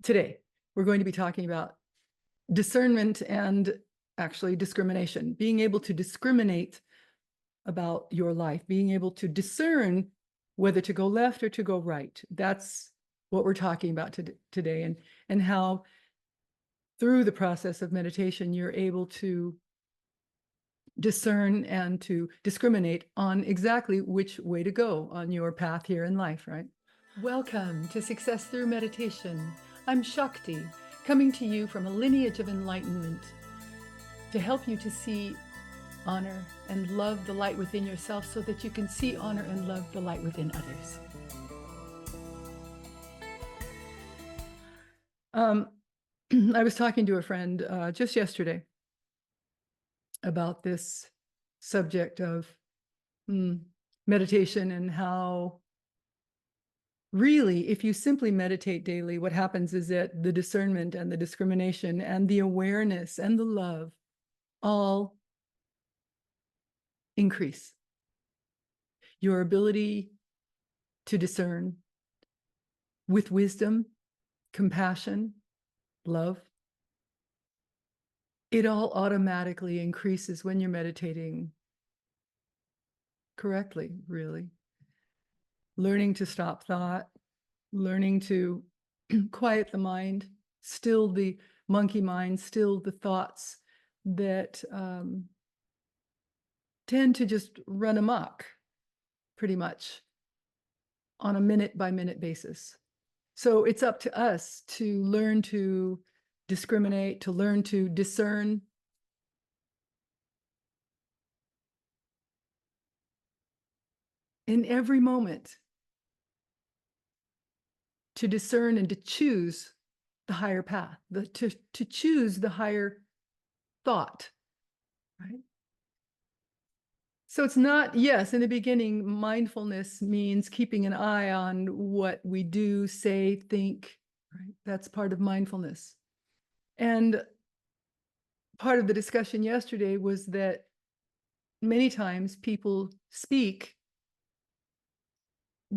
Today, we're going to be talking about discernment and actually discrimination, being able to discriminate about your life, being able to discern whether to go left or to go right. That's what we're talking about today, and how through the process of meditation, you're able to discern and to discriminate on exactly which way to go on your path here in life, right? Welcome to Success Through Meditation. I'm Shakti, coming to you from a lineage of enlightenment to help you to see, honor, and love the light within yourself so that you can see, honor, and love the light within others. I was talking to a friend just yesterday about this subject of meditation, and how really, if you simply meditate daily, what happens is that the discernment and the discrimination and the awareness and the love all increase. Your ability to discern with wisdom, compassion, love, it all automatically increases when you're meditating correctly, really. Learning to stop thought, learning to quiet the mind, still the monkey mind, still the thoughts that tend to just run amok pretty much on a minute-by-minute basis. So it's up to us to learn to discriminate, to learn to discern. In every moment, to discern and to choose the higher path, to choose the higher thought, right? So it's not, yes, in the beginning, mindfulness means keeping an eye on what we do, say, think, right? That's part of mindfulness. And part of the discussion yesterday was that many times people speak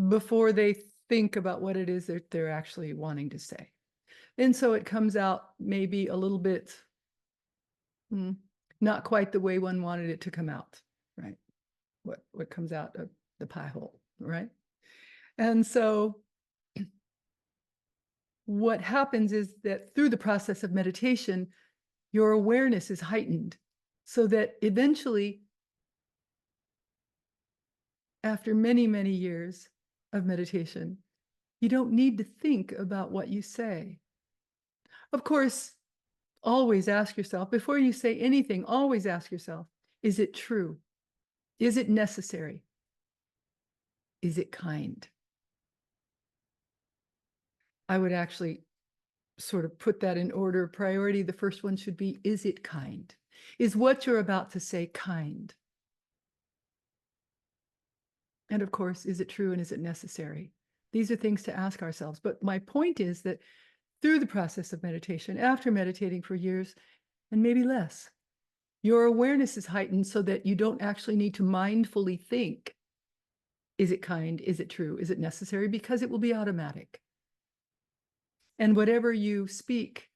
before they think about what it is that they're actually wanting to say. And so it comes out maybe a little bit not quite the way one wanted it to come out, right? What comes out of the pie hole, right? And so what happens is that through the process of meditation, your awareness is heightened, so that eventually, after many, many years of meditation, you don't need to think about what you say. Of course, always ask yourself, before you say anything, always ask yourself, is it true? Is it necessary? Is it kind? I would actually sort of put that in order of priority. The first one should be, is it kind? Is what you're about to say kind? And of course, is it true and is it necessary? These are things to ask ourselves. But my point is that through the process of meditation, after meditating for years and maybe less, your awareness is heightened so that you don't actually need to mindfully think, is it kind? Is it true? Is it necessary? Because it will be automatic. And whatever you speak,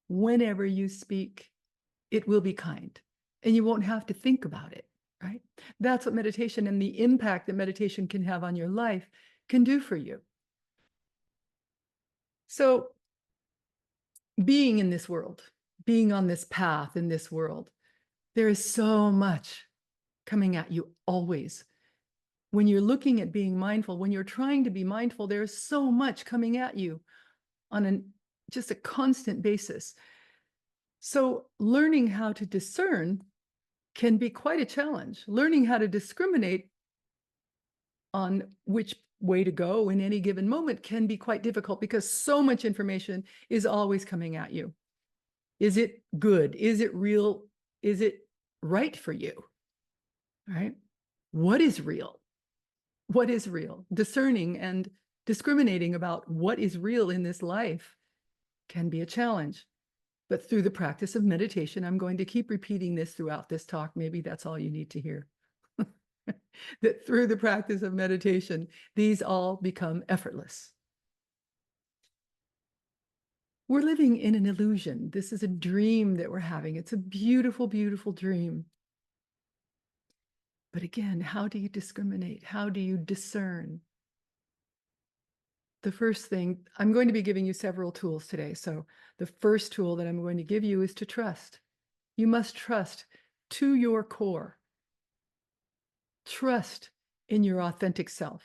whenever you speak, it will be kind. And you won't have to think about it, right? That's what meditation and the impact that meditation can have on your life can do for you. So being in this world, being on this path in this world, there is so much coming at you always. When you're looking at being mindful, when you're trying to be mindful, there's so much coming at you on just a constant basis. So learning how to discern can be quite a challenge. Learning how to discriminate on which way to go in any given moment can be quite difficult, because so much information is always coming at you. Is it good? Is it real? Is it right for you? Right? What is real? What is real? Discerning and discriminating about what is real in this life can be a challenge. But through the practice of meditation, I'm going to keep repeating this throughout this talk. Maybe that's all you need to hear. That through the practice of meditation, these all become effortless. We're living in an illusion. This is a dream that we're having. It's a beautiful, beautiful dream. But again, how do you discriminate? How do you discern? The first thing, I'm going to be giving you several tools today. So the first tool that I'm going to give you is to trust. You must trust to your core. Trust in your authentic self,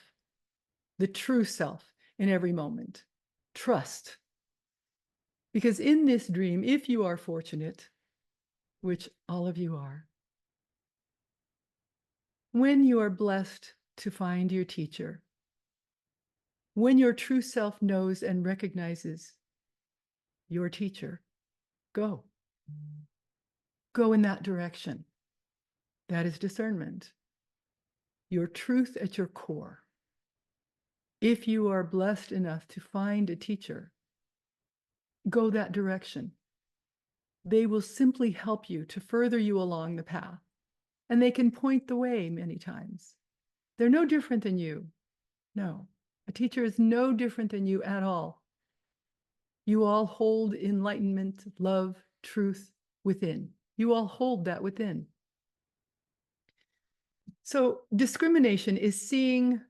the true self in every moment. Trust. Because in this dream, if you are fortunate, which all of you are, when you are blessed to find your teacher, when your true self knows and recognizes your teacher, go. Go in that direction. That is discernment. Your truth at your core. If you are blessed enough to find a teacher, go that direction. They will simply help you to further you along the path, and they can point the way many times. They're no different than you. No, a teacher is no different than you at all. You all hold enlightenment, love, truth within. You all hold that within. So discrimination is seeing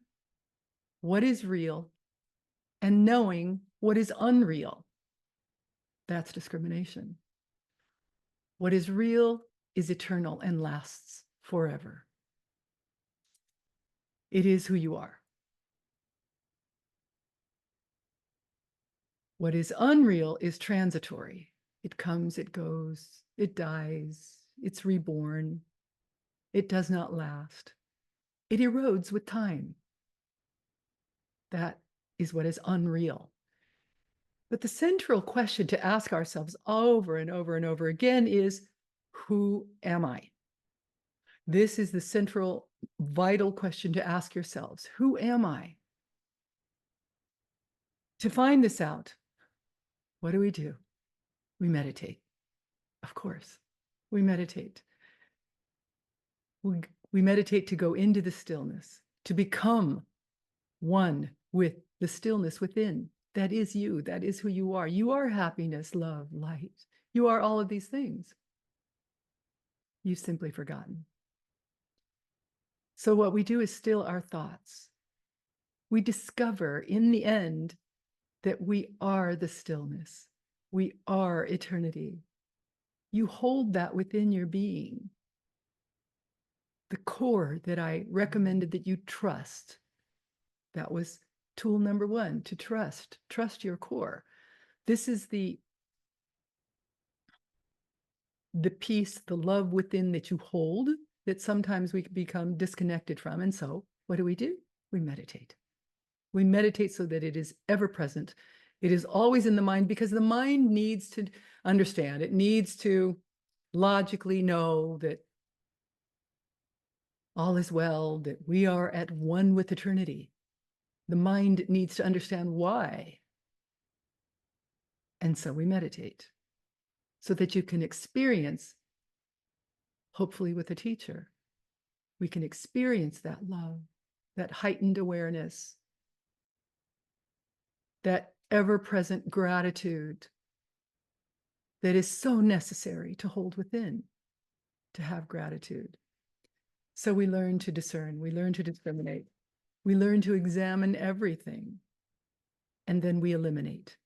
what is real and knowing what is unreal. That's discrimination. What is real is eternal and lasts forever. It is who you are. What is unreal is transitory. It comes, it goes, it dies, it's reborn. It does not last. It erodes with time. That is what is unreal. But the central question to ask ourselves over and over and over again is, who am I? This is the central, vital question to ask yourselves. Who am I? To find this out, what do? We meditate. Of course, we meditate. We meditate to go into the stillness, to become one with the stillness within. That is you. That is who you are. You are happiness, love, light. You are all of these things. You've simply forgotten. So what we do is still our thoughts. We discover in the end that we are the stillness. We are eternity. You hold that within your being. The core that I recommended that you trust. That was tool number one, to trust. Trust your core. This is the peace, the love within that you hold, that sometimes we become disconnected from. And so what do? We meditate. We meditate so that it is ever present. It is always in the mind, because the mind needs to understand. It needs to logically know that all is well, that we are at one with eternity. The mind needs to understand why. And so we meditate so that you can experience, hopefully with a teacher, we can experience that love, that heightened awareness, that ever-present gratitude that is so necessary to hold within, to have gratitude. So we learn to discern, we learn to discriminate, we learn to examine everything, and then we eliminate.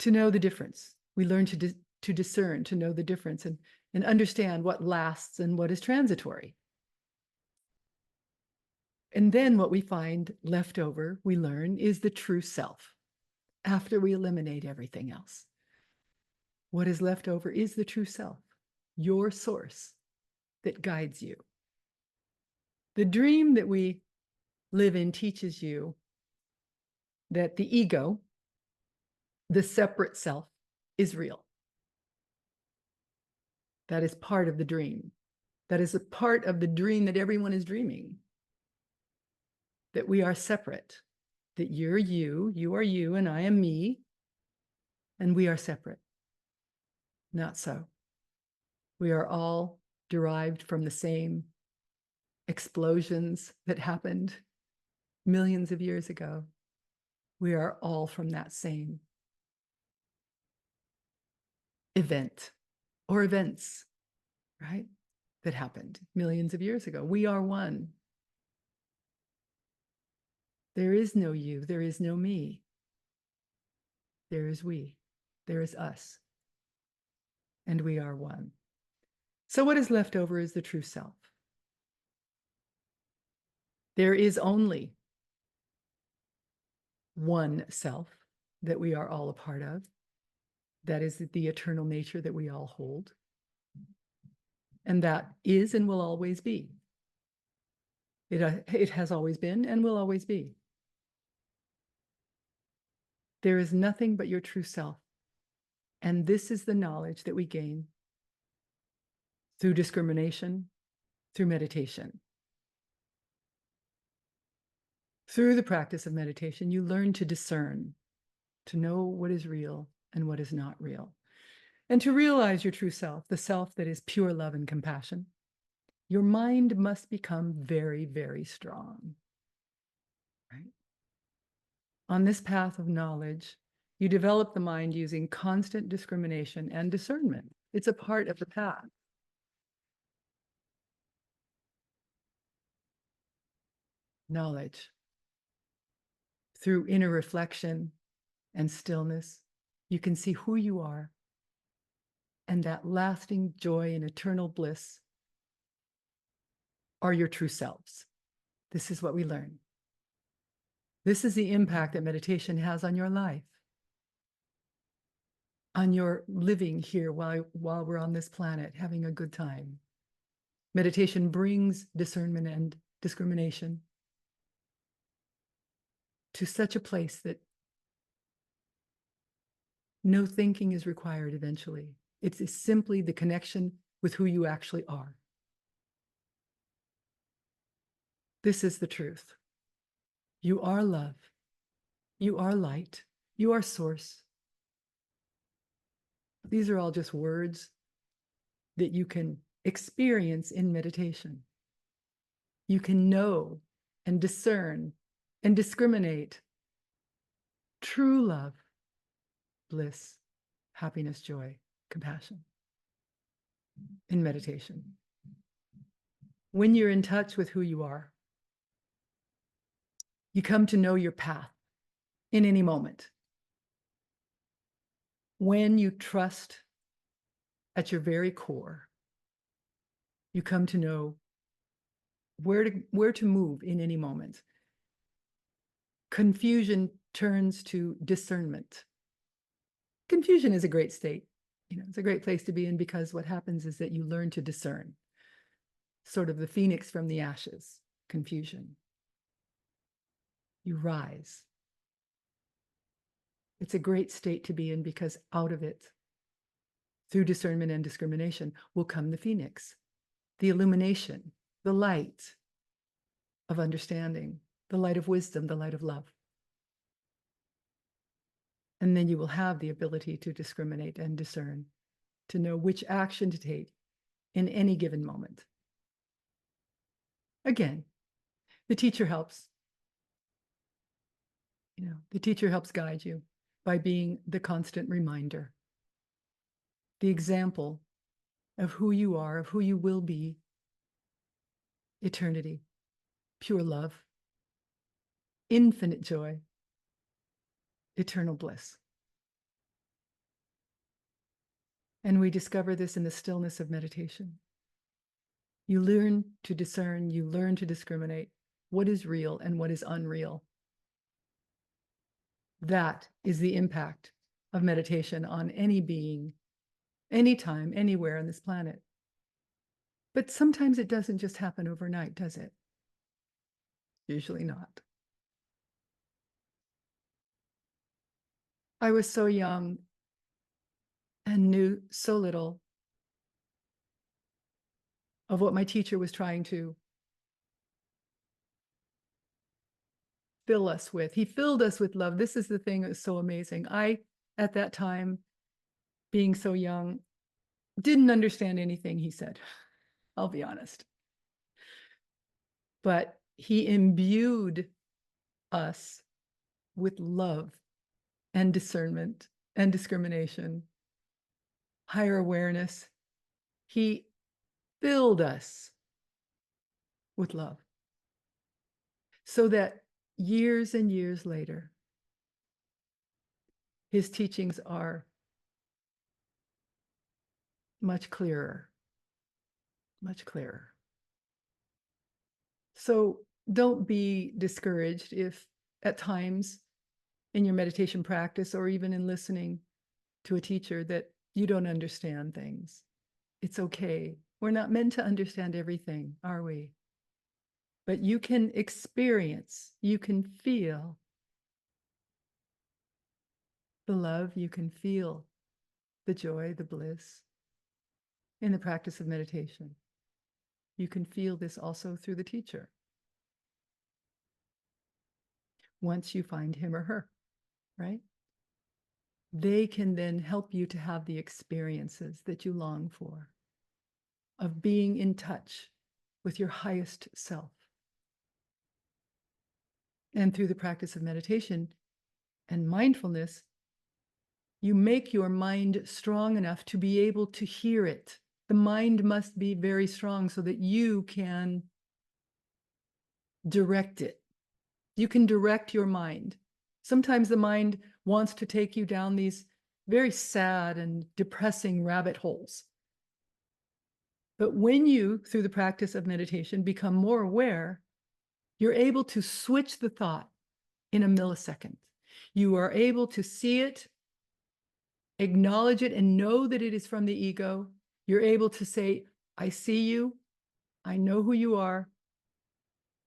To know the difference, we learn to discern, to know the difference, and understand what lasts and what is transitory. And then what we find left over, we learn, is the true self after we eliminate everything else. What is left over is the true self, your source that guides you. The dream that we live in teaches you that the ego, the separate self, is real. That is part of the dream. That is a part of the dream that everyone is dreaming. That we are separate, that you're you are you, and I am me, and we are separate. Not so. We are all derived from the same explosions that happened millions of years ago. We are all from that same event or events, right? That happened millions of years ago. We are one. There is no you. There is no me. There is we. There is us. And we are one. So what is left over is the true self. There is only one self that we are all a part of. That is the eternal nature that we all hold. And that is and will always be. It has always been and will always be. There is nothing but your true self. And this is the knowledge that we gain through discrimination, through meditation. Through the practice of meditation, you learn to discern, to know what is real and what is not real, and to realize your true self, the self that is pure love and compassion. Your mind must become very, very strong. Right? On this path of knowledge, you develop the mind using constant discrimination and discernment. It's a part of the path. Knowledge. Through inner reflection and stillness, you can see who you are, and that lasting joy and eternal bliss are your true selves. This is what we learn. This is the impact that meditation has on your life, on your living here while we're on this planet, having a good time. Meditation brings discernment and discrimination to such a place that no thinking is required eventually. It's simply the connection with who you actually are. This is the truth. You are love. You are light. You are source. These are all just words that you can experience in meditation. You can know and discern and discriminate true love, bliss, happiness, joy, compassion in meditation. When you're in touch with who you are, you come to know your path in any moment. When you trust at your very core, you come to know where to move in any moment. Confusion turns to discernment. Confusion is a great state. It's a great place to be in, because what happens is that you learn to discern. Sort of the phoenix from the ashes, confusion. You rise. It's a great state to be in, because out of it, through discernment and discrimination, will come the phoenix, the illumination, the light of understanding, the light of wisdom, the light of love. And then you will have the ability to discriminate and discern, to know which action to take in any given moment. Again, the teacher helps. The teacher helps guide you by being the constant reminder, the example of who you are, of who you will be. Eternity, pure love, infinite joy, eternal bliss. And we discover this in the stillness of meditation. You learn to discern, you learn to discriminate what is real and what is unreal. That is the impact of meditation on any being, anytime, anywhere on this planet. But sometimes it doesn't just happen overnight, does it? Usually not. I was so young and knew so little of what my teacher was trying to fill us with. He filled us with love. This is the thing that was so amazing. I, at that time, being so young, didn't understand anything he said. I'll be honest. But he imbued us with love and discernment and discrimination higher awareness. He filled us with love so that years and years later, his teachings are much clearer, much clearer. So don't be discouraged if at times in your meditation practice or even in listening to a teacher that you don't understand things. It's okay. We're not meant to understand everything, are we? But you can experience, you can feel the love, you can feel the joy, the bliss in the practice of meditation. You can feel this also through the teacher once you find him or her, right? They can then help you to have the experiences that you long for of being in touch with your highest self. And through the practice of meditation and mindfulness, you make your mind strong enough to be able to hear it. The mind must be very strong so that you can direct it. You can direct your mind. Sometimes the mind wants to take you down these very sad and depressing rabbit holes. But when you, through the practice of meditation, become more aware, you're able to switch the thought in a millisecond. You are able to see it, acknowledge it, and know that it is from the ego. You're able to say, I see you. I know who you are.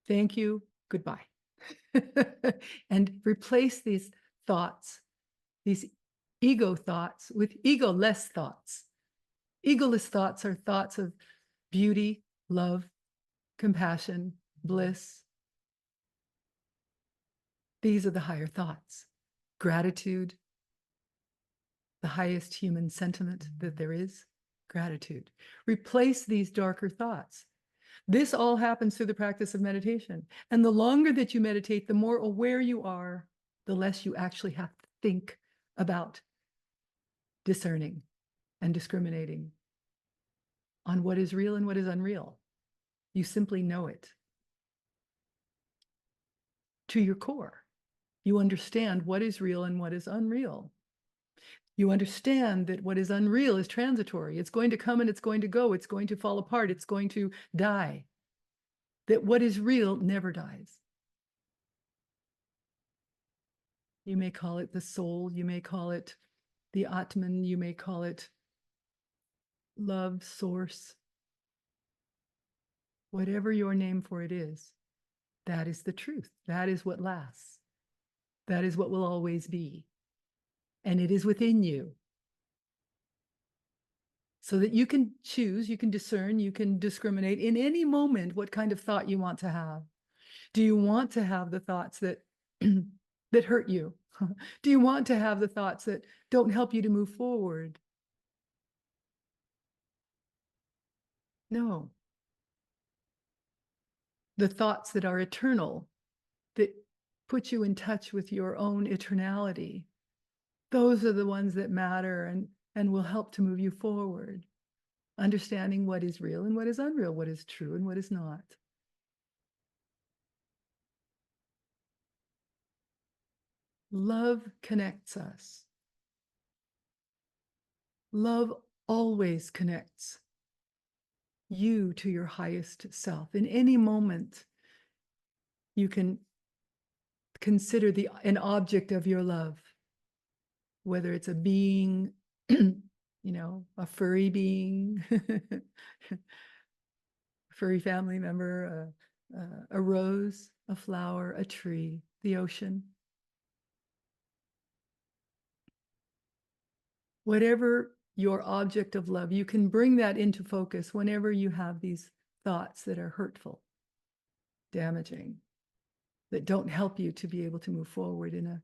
Thank you. Goodbye. And replace these thoughts, these ego thoughts, with ego-less thoughts. Egoless thoughts are thoughts of beauty, love, compassion, bliss. These are the higher thoughts. Gratitude, the highest human sentiment that there is, gratitude. Replace these darker thoughts. This all happens through the practice of meditation. And the longer that you meditate, the more aware you are, the less you actually have to think about discerning and discriminating on what is real and what is unreal. You simply know it to your core. You understand what is real and what is unreal. You understand that what is unreal is transitory. It's going to come and it's going to go. It's going to fall apart. It's going to die. That what is real never dies. You may call it the soul. You may call it the Atman. You may call it love, source. Whatever your name for it is, that is the truth. That is what lasts. That is what will always be. And it is within you. So that you can choose, you can discern, you can discriminate in any moment what kind of thought you want to have. Do you want to have the thoughts that that hurt you? Do you want to have the thoughts that don't help you to move forward? No. The thoughts that are eternal, that put you in touch with your own eternality, those are the ones that matter and will help to move you forward. Understanding what is real and what is unreal, what is true and what is not. Love connects us. Love always connects you to your highest self. In any moment, you can consider an object of your love, whether it's a being, a furry being, a furry family member, a rose, a flower, a tree, the ocean. Whatever your object of love, you can bring that into focus whenever you have these thoughts that are hurtful, damaging, that don't help you to be able to move forward in a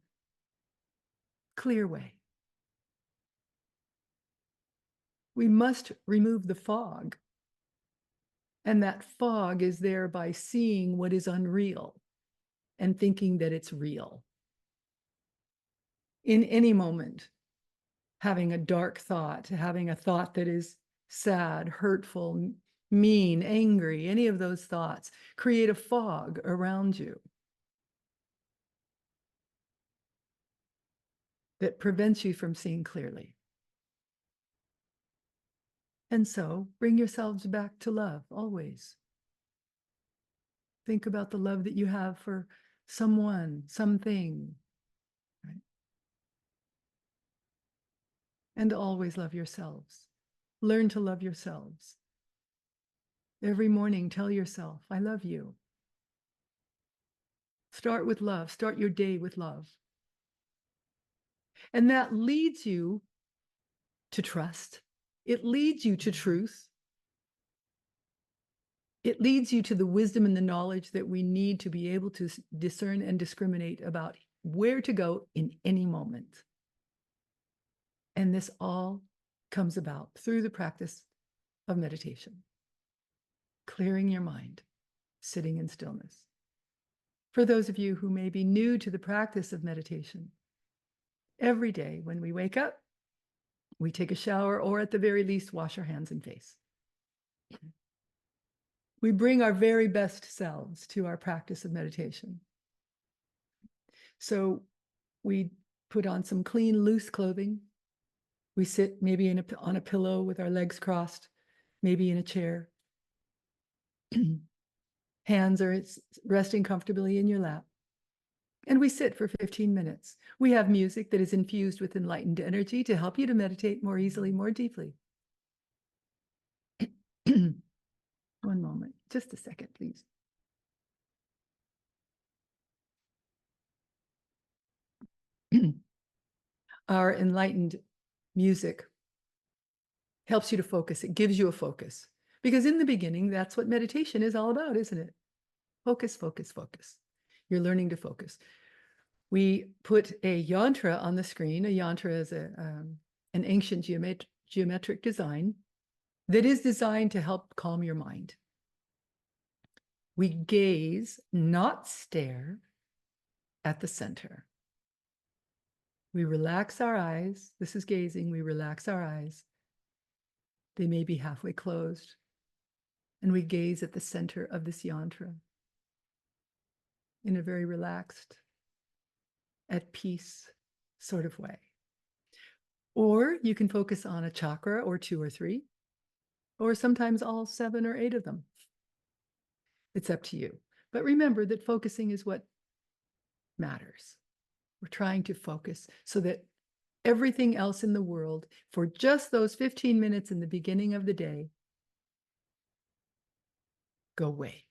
clear way. We must remove the fog. And that fog is there by seeing what is unreal and thinking that it's real. In any moment, having a dark thought, having a thought that is sad, hurtful, mean, angry, any of those thoughts create a fog around you that prevents you from seeing clearly. And so bring yourselves back to love always. Think about the love that you have for someone, something, right? And always love yourselves. Learn to love yourselves. Every morning, tell yourself, I love you. Start with love. Start your day with love. And that leads you to trust. It leads you to truth. It leads you to the wisdom and the knowledge that we need to be able to discern and discriminate about where to go in any moment. And this all comes about through the practice of meditation, clearing your mind, sitting in stillness. For those of you who may be new to the practice of meditation, every day when we wake up, we take a shower, or at the very least, wash our hands and face. We bring our very best selves to our practice of meditation. So we put on some clean, loose clothing. We sit maybe on a pillow with our legs crossed, maybe in a chair. Hands are resting comfortably in your lap. And we sit for 15 minutes. We have music that is infused with enlightened energy to help you to meditate more easily, more deeply. One moment, just a second, please. Our enlightened music helps you to focus. It gives you a focus. Because in the beginning, that's what meditation is all about, isn't it? Focus, focus, focus. You're learning to focus. We put a yantra on the screen. A yantra is an ancient geometric design that is designed to help calm your mind. We gaze, not stare, at the center. We relax our eyes. This is gazing. We relax our eyes. They may be halfway closed. And we gaze at the center of this yantra in a very relaxed, at peace sort of way. Or you can focus on a chakra or 2 or 3, or sometimes all 7 or 8 of them. It's up to you. But remember that focusing is what matters. We're trying to focus so that everything else in the world, for just those 15 minutes in the beginning of the day, go away.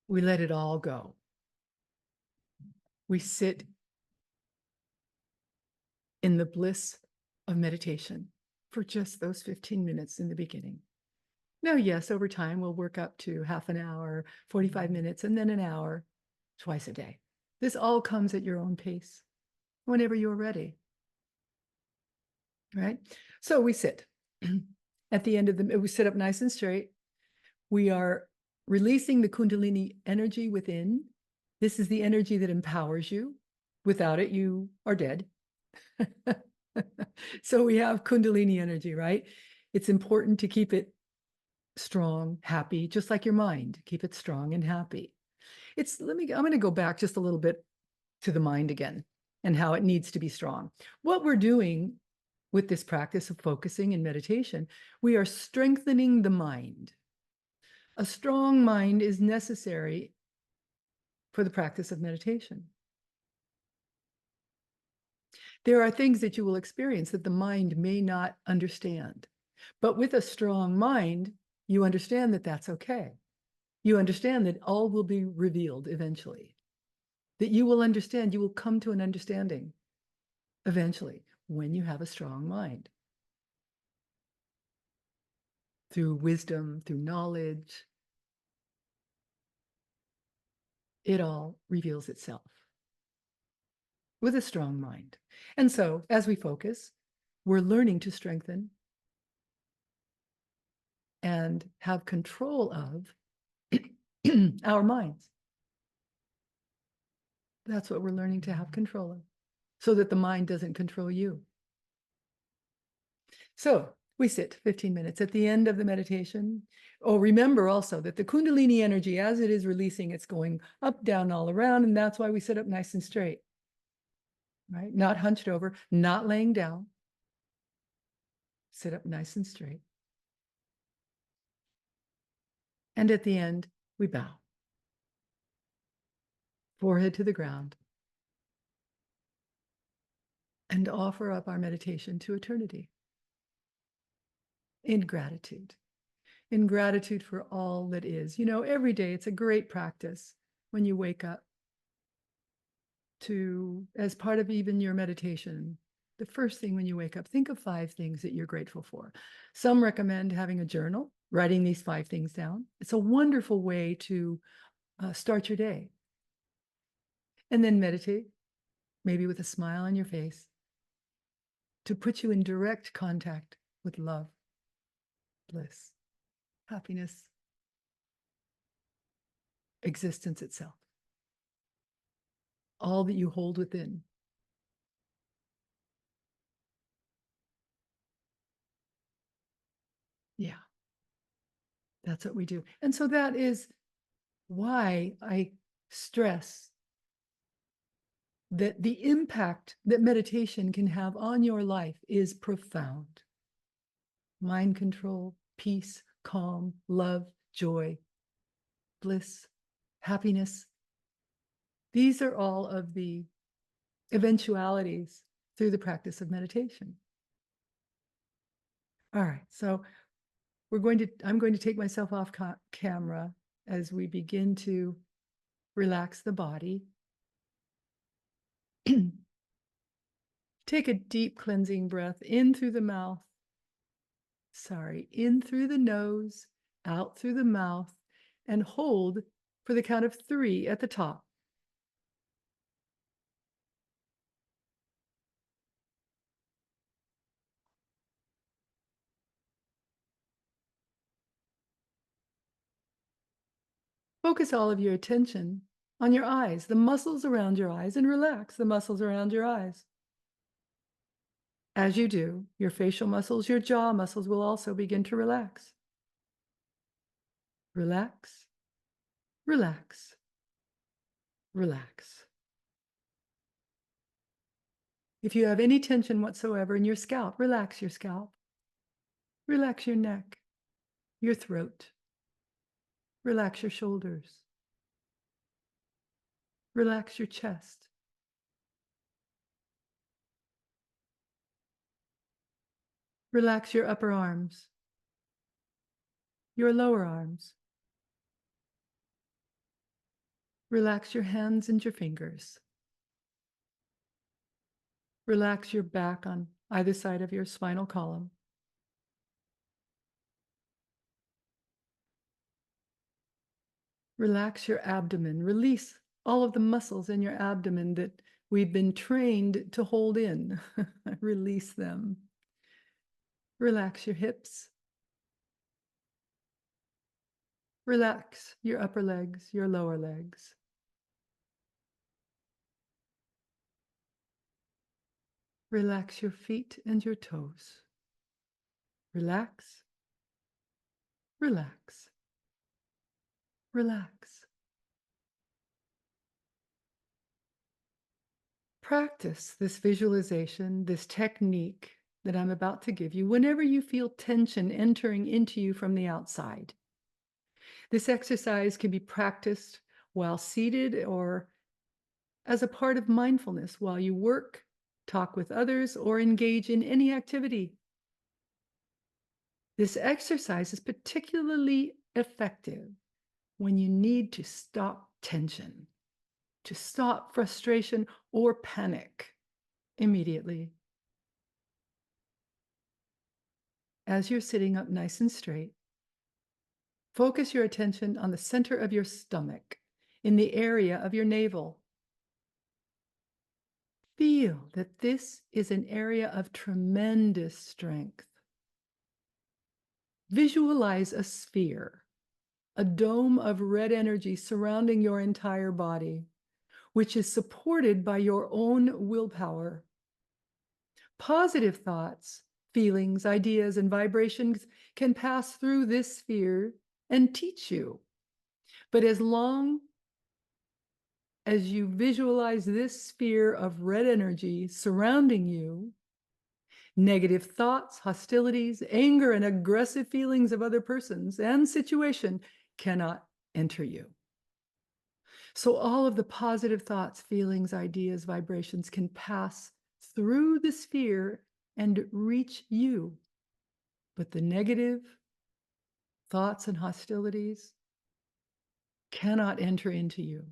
We let it all go. We sit in the bliss of meditation for just those 15 minutes in the beginning. Now, yes, over time, we'll work up to half an hour, 45 minutes, and then an hour, twice a day. This all comes at your own pace, whenever you're ready. Right? So we sit. At the end of we sit up nice and straight. We are releasing the Kundalini energy within. This is the energy that empowers you. Without it, you are dead. So we have Kundalini energy, right? It's important to keep it strong, happy, just like your mind. Keep it strong and happy. I'm going to go back just a little bit to the mind again and how it needs to be strong. What we're doing with this practice of focusing and meditation, we are strengthening the mind. A strong mind is necessary for the practice of meditation. There are things that you will experience that the mind may not understand. But with a strong mind, you understand that that's okay. You understand that all will be revealed eventually. That you will understand, you will come to an understanding eventually when you have a strong mind. Through wisdom, through knowledge, it all reveals itself with a strong mind. And so, as we focus, we're learning to strengthen and have control of our minds. That's what we're learning to have control of, so that the mind doesn't control you. So we sit 15 minutes at the end of the meditation. Oh, remember also that the Kundalini energy, as it is releasing, it's going up, down, all around. And that's why we sit up nice and straight, right? Not hunched over, not laying down. Sit up nice and straight. And at the end, we bow. Forehead to the ground. And offer up our meditation to eternity. In gratitude for all that is. You know, every day it's a great practice when you wake up to, as part of even your meditation, the first thing when you wake up, think of 5 things that you're grateful for. Some recommend having a journal, writing these 5 things down. It's a wonderful way to start your day. And then meditate, maybe with a smile on your face, to put you in direct contact with love, bliss, happiness, existence itself, all that you hold within. Yeah, that's what we do. And so that is why I stress that the impact that meditation can have on your life is profound. Mind control, peace, calm, love, joy, bliss, happiness. These are all of the eventualities through the practice of meditation. All right, so I'm going to take myself off camera as we begin to relax the body. Take a deep cleansing breath in through the mouth. In through the nose, out through the mouth, and hold for the count of 3 at the top. Focus all of your attention on your eyes, the muscles around your eyes, and relax the muscles around your eyes. As you do, your facial muscles, your jaw muscles will also begin to relax. Relax, relax, relax. If you have any tension whatsoever in your scalp, relax your scalp. Relax your neck, your throat. Relax your shoulders. Relax your chest. Relax your upper arms, your lower arms. Relax your hands and your fingers. Relax your back on either side of your spinal column. Relax your abdomen. Release all of the muscles in your abdomen that we've been trained to hold in. Release them. Relax your hips. Relax your upper legs, your lower legs. Relax your feet and your toes. Relax, relax, relax. Practice this visualization, this technique that I'm about to give you whenever you feel tension entering into you from the outside. This exercise can be practiced while seated or as a part of mindfulness while you work, talk with others, or engage in any activity. This exercise is particularly effective when you need to stop tension, to stop frustration or panic immediately. As you're sitting up nice and straight, focus your attention on the center of your stomach, in the area of your navel. Feel that this is an area of tremendous strength. Visualize a sphere, a dome of red energy surrounding your entire body, which is supported by your own willpower. Positive thoughts feelings, ideas, and vibrations can pass through this sphere and teach you. But as long as you visualize this sphere of red energy surrounding you, negative thoughts, hostilities, anger, and aggressive feelings of other persons and situation cannot enter you. So all of the positive thoughts, feelings, ideas, vibrations can pass through the sphere and reach you. But the negative thoughts and hostilities cannot enter into you.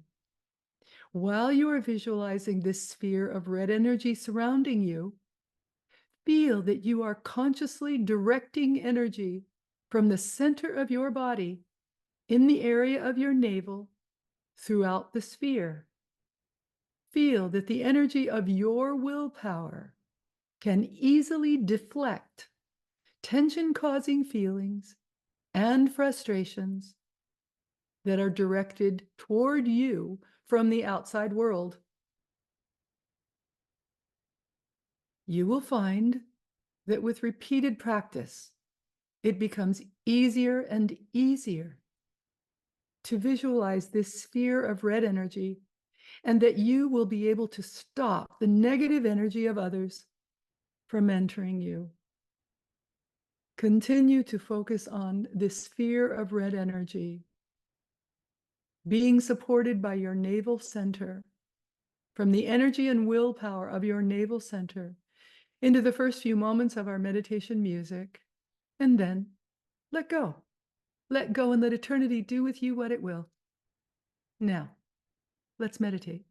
While you are visualizing this sphere of red energy surrounding you, feel that you are consciously directing energy from the center of your body in the area of your navel throughout the sphere. Feel that the energy of your willpower can easily deflect tension-causing feelings and frustrations that are directed toward you from the outside world. You will find that with repeated practice, it becomes easier and easier to visualize this sphere of red energy, and that you will be able to stop the negative energy of others from entering you. Continue to focus on this sphere of red energy, being supported by your navel center, from the energy and willpower of your navel center into the first few moments of our meditation music, and then let go. Let go and let eternity do with you what it will. Now, let's meditate.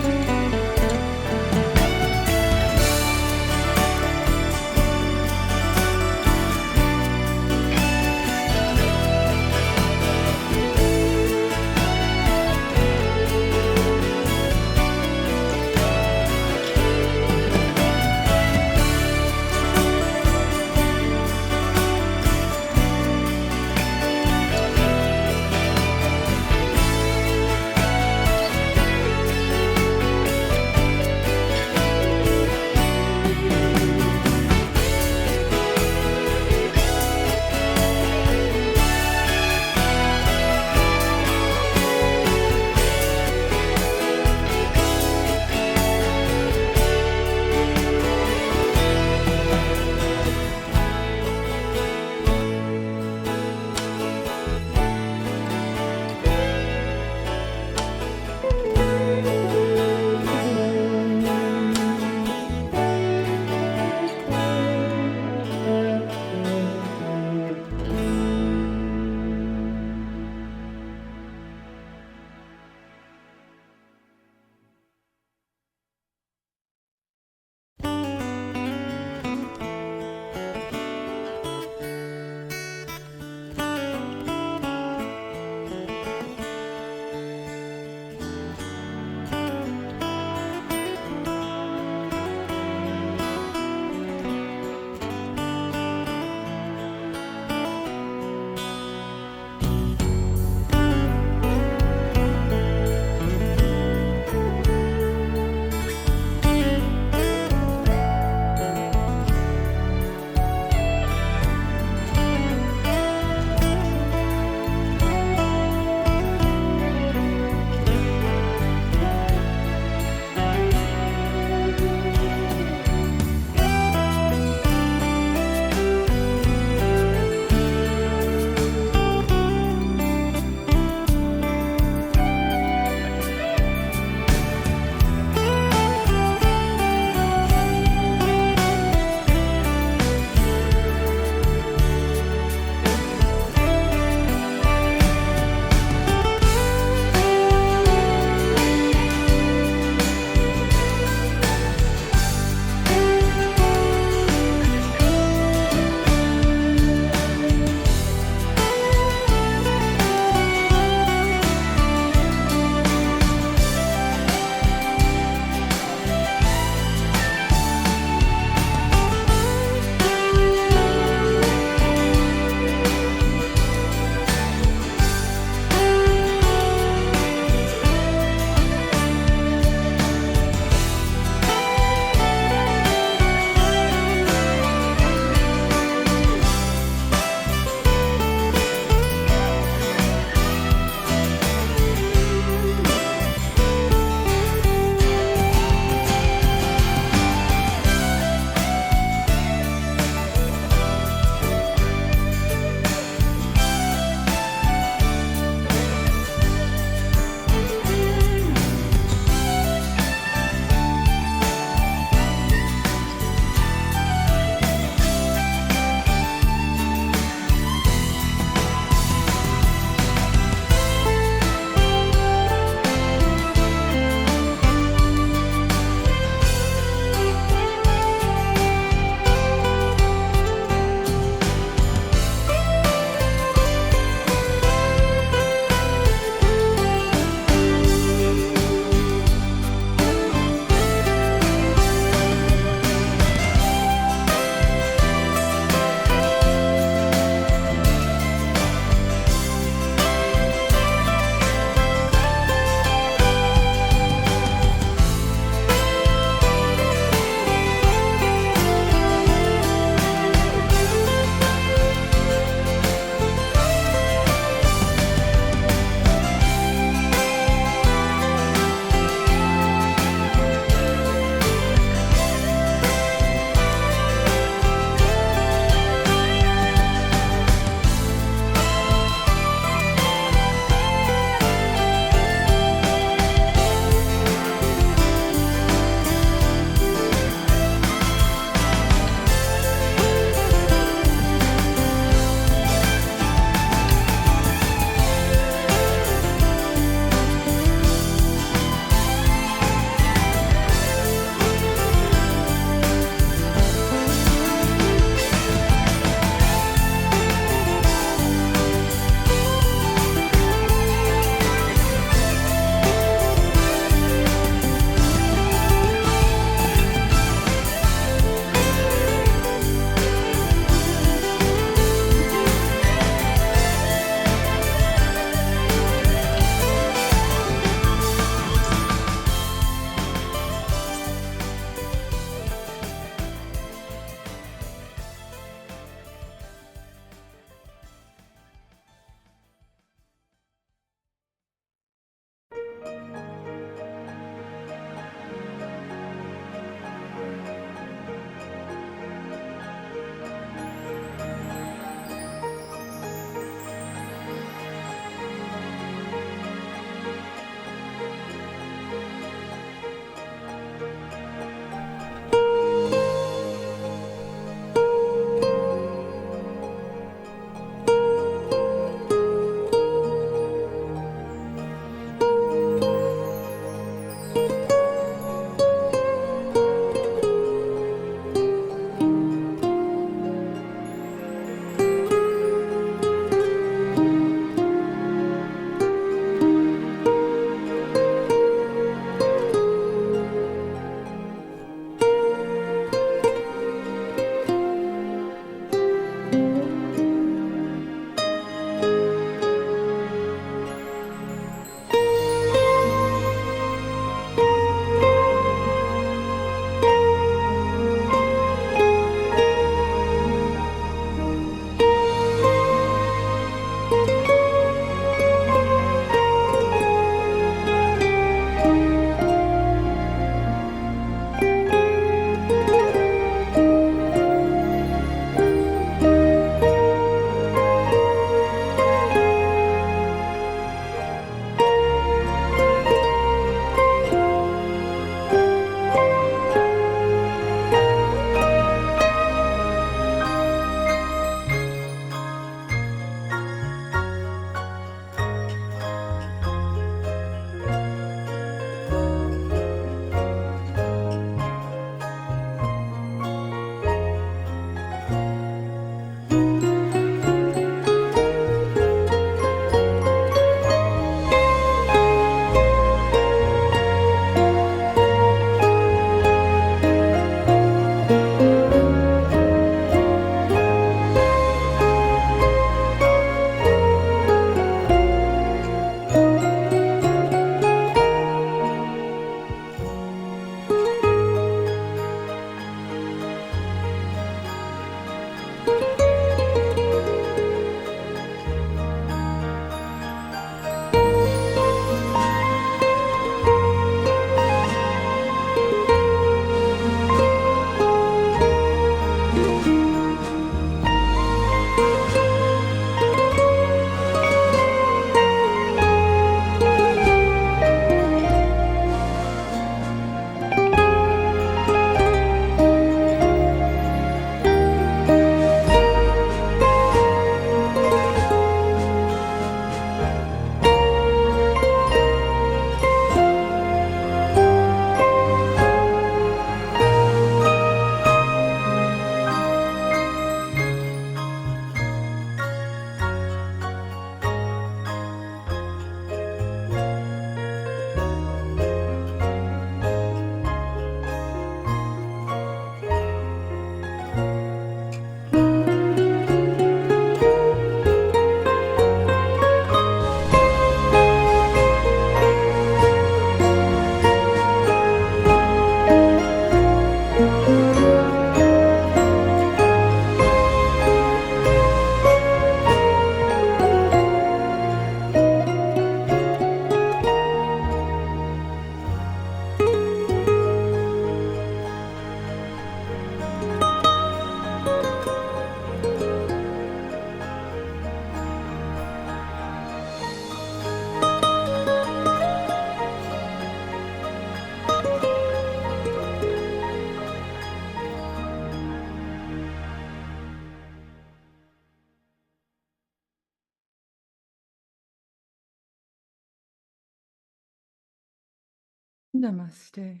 Namaste.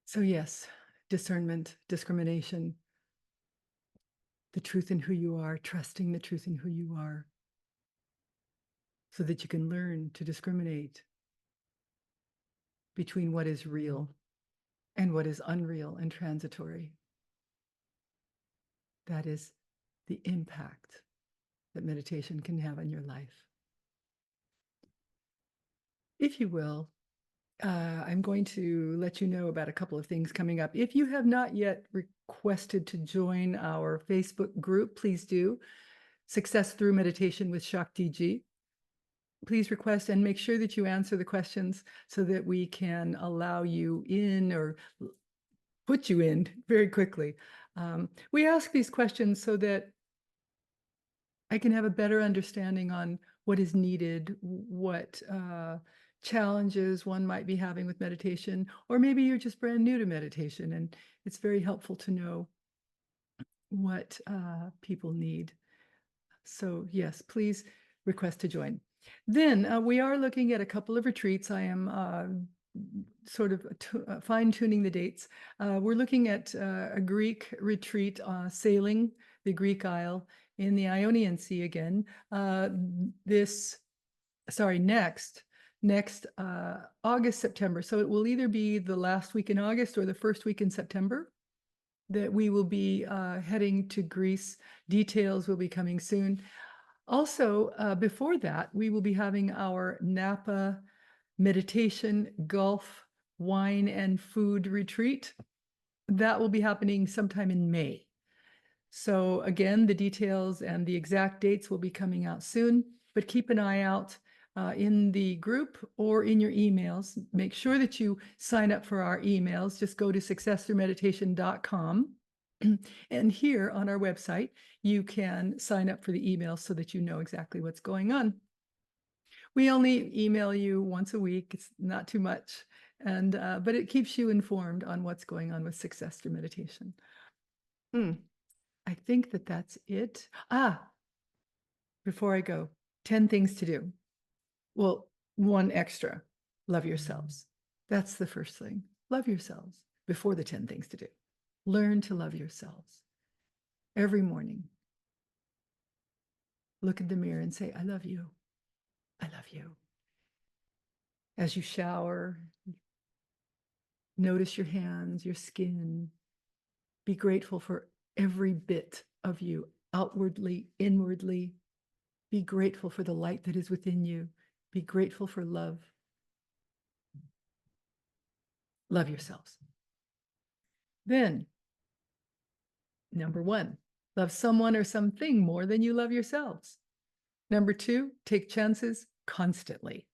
So yes, discernment, discrimination, the truth in who you are, trusting the truth in who you are, so that you can learn to discriminate between what is real and what is unreal and transitory. That is the impact that meditation can have on your life. If you will, I'm going to let you know about a couple of things coming up. If you have not yet requested to join our Facebook group, please do. Success Through Meditation with Shakti Ji. Please request and make sure that you answer the questions so that we can allow you in or put you in very quickly. We ask these questions so that I can have a better understanding on what is needed, what challenges one might be having with meditation, or maybe you're just brand new to meditation, and it's very helpful to know what people need. So yes, please request to join. Then we are looking at a couple of retreats. I am sort of fine-tuning the dates. We're looking at a Greek retreat, sailing the Greek Isle in the Ionian Sea again. Next August, September. So it will either be the last week in August or the first week in September that we will be heading to Greece. Details will be coming soon. Also, before that, we will be having our Napa meditation, golf, wine, and food retreat. That will be happening sometime in May. So again, the details and the exact dates will be coming out soon, but keep an eye out in the group or in your emails. Make sure that you sign up for our emails. Just go to successthroughmeditation.com. And here on our website, you can sign up for the email so that you know exactly what's going on. We only email you once a week. It's not too much, and but it keeps you informed on what's going on with Success Through Meditation. I think that that's it. Before I go, 10 things to do. Well, one extra, love yourselves. That's the first thing. Love yourselves before the 10 things to do. Learn to love yourselves. Every morning, look in the mirror and say, I love you. I love you. As you shower, notice your hands, your skin. Be grateful for every bit of you, outwardly, inwardly. Be grateful for the light that is within you. Be grateful for love. Love yourselves. Then, number 1, love someone or something more than you love yourselves. Number 2, take chances constantly.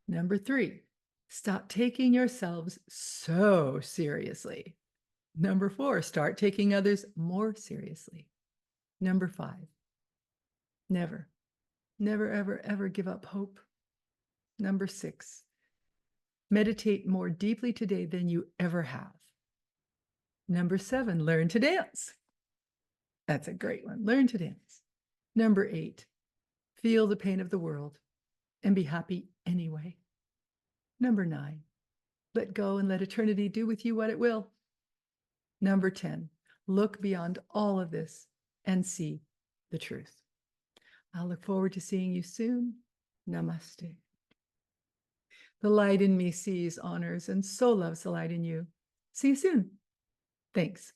Number 3, stop taking yourselves so seriously. Number 4, start taking others more seriously. Number 5, never, ever, ever give up hope. Number 6, meditate more deeply today than you ever have. Number 7, learn to dance. That's a great one. Learn to dance. Number 8, feel the pain of the world and be happy anyway. Number 9, let go and let eternity do with you what it will. Number 10, look beyond all of this and see the truth. I'll look forward to seeing you soon. Namaste. The light in me sees, honors, and so loves the light in you. See you soon. Thanks.